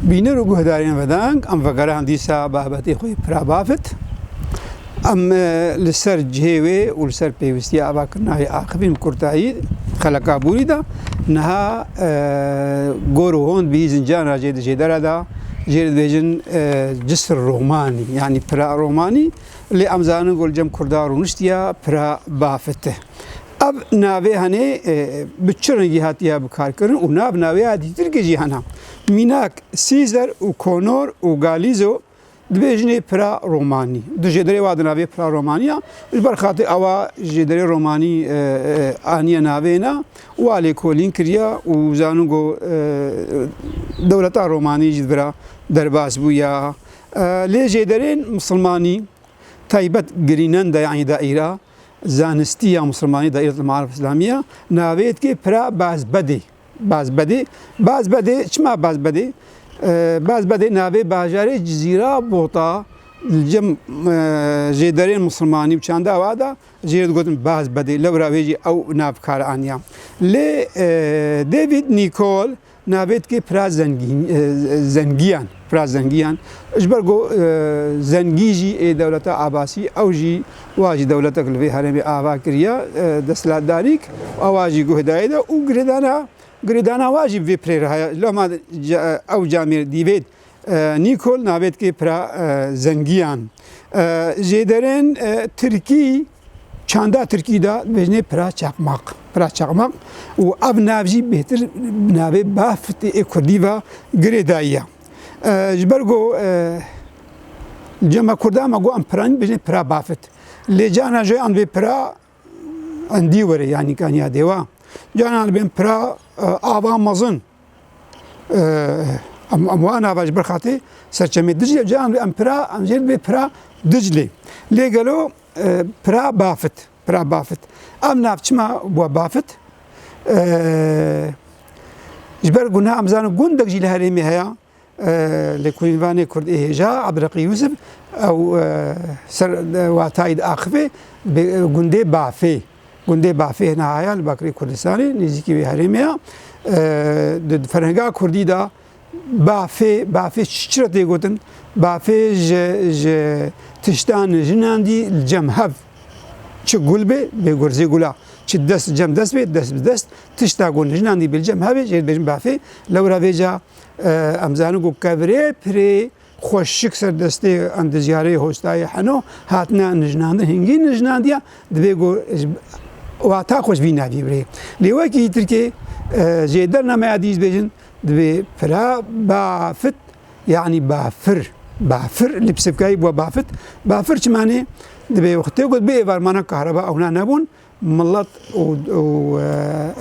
بینر و گهدارین ودانگ ام فقران دیسا بابتی خوی پرا بافت ام لسر جهوی و لسر پیوستی آبا کرنای آخفین کرتایی خلقا بوری دا نها گورو هوند بی زنجان راجع جدار دا جرد بیجن جسر رومانی يعني برا روماني اللي أمزانو قول جم كردار ونشتيا برا بافته اب ناوی هنه بچرن جهاتیا بکار کردن و ناوی دیگر که جهانا میناک سیزر و کونور و گالیزو دبیجنه پرا رومانی دو جدری واد ناوی پرا رومانیا البرخات اوا جدری رومانی آنیا ناوینا والی کولین کریا و زانو گو دولتا رومانی جدبرا درباس بویا لی جدرین مسلمانی تایبت گرینن دا یعنی دائره زانستی یا مسلمانی دائره المعارف الإسلامية ناوید که پرا باز بده چما باز بده ناوی باجاره جزیره بوتا الجم جدرين مسلماني بچاندا وادا جيرد قلت باز بده لو راويجي او نافكار انيا لي ديفيد نيكول نابت كي برا زنگيان اجبرغو زنگيجي دولة عباسي او جي واجي دولة كلفي هرمي آوا كريا دسلات داريك اواجي گو هدايدا او گردانا واجب في بريرها لما او جامير ديفيد نيكول نابت كي برا زنگيان جدرين تركي چاندا ترکی دا بجنه پرا چاقماق و اب نافجی بهتر ناوی بافت کردی و گریداییه جبرگو جمع کرده ما گو ام پرانی بجنه پرا بافت لجانا جای آن به پرا اندی وره یعنی کانیا دیوا جانا به پرا آوا مزن اموانا واج برخاطه سرچمه دجله جان به ام پرا امجل به پرا دجله لگلو پرا بافت ام نافچما بو بافت جبر گناه امزانو گندق جیل هرمی هیا لکوینوانی کرد ایجا عبدالرقی یوسف او سر واتاید آخفه گنده بافه نهایا لباکری کردستانی نزدیکی به هرمی هیا فرهنگا کردی دا بافه چرا دیگوتن بافه تشتان جناندي الجمهب شو قلبي بيقرزي قلا شو دست جم دست بي دست تشتاقون جناندي بالجمهب جيد بيجم بافي لو رافيجا امزانو قو كابري بري خوش شكسر دستي عند زياري هوستاي حنو هاتنا نجناند هنجي نجنانديا دبيقو واتا خوش بينا في بري لواكي تركي جيدرنا ما عديز بيجن دبي فرا بافت يعني بافر اللي بسبكاي بوا بافر چمانه دبي وقته قد بي ورمانا كهرباء اونا نبون ملت و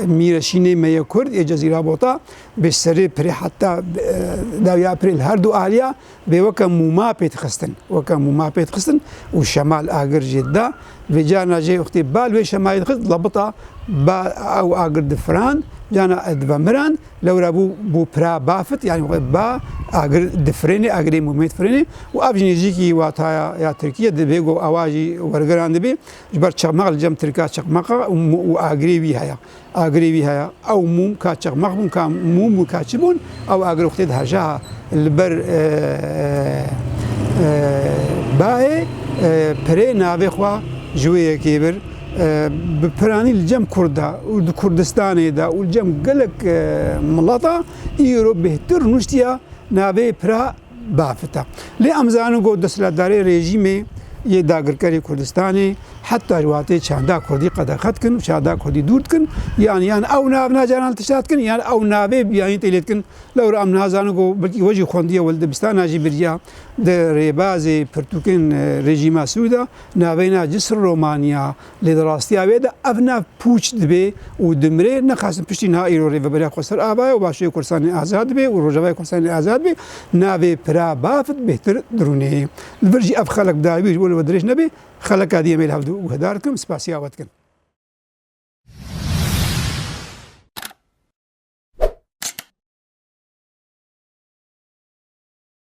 ميرشيني ميا كرد يا جزيره بوطا بسري بري حتى داويا بري هر دو اليا بوكا موما بيت خستن وشمال اگر جده بجانا جي وقتي بالوي شمال خست لبطا با او اگر دفران جانا ادفمران لو رابو بو برا بافت يعني با اگر دفريني اگر موميت فريني وابجني جيكي واتايا يا تركيا دبيغو اواجي ورغران دبي جبر چقمق الجم تركا چقمق واغريبي هيا او موم كا چقمق بون كا موم كا چبون او اگر وقت هجا البر باي بري ناوي خوا جويه كيبر بپرانی الجم کرده و کردستانی دا و الجم گلک ملتا ایرو بهتر نشتیا ناوی پرا بافتا لی امزانو گو دستلاتداری رژیمی یه داگرکاری کردستانی حتی جواتی چاندا کردی قداخت کن چاندا کردی دورت کن يعني او ناو ناجان التشات کن يعني او ناوی بیانی تیلیت کن لو رام نازانو گو بلکی وجه خوندیه ولد بستان آجی بریا در ریبازی پرتوکن رژیما سودا ناوینا جسر رومانیا لدراستی آویدا افنا پوچ دبی و دمره نخواستن پشتی نا ایرو ریو بریا خسر آبای و باشوی کرسانی آزاد بی و روجوای کرسانی آزاد بی ناوی پرا بافت بهتر درونه الورجی اف خلق داویج ولو درش نبی خلق هذه ميل هفدو وهداركم سباسياوتكم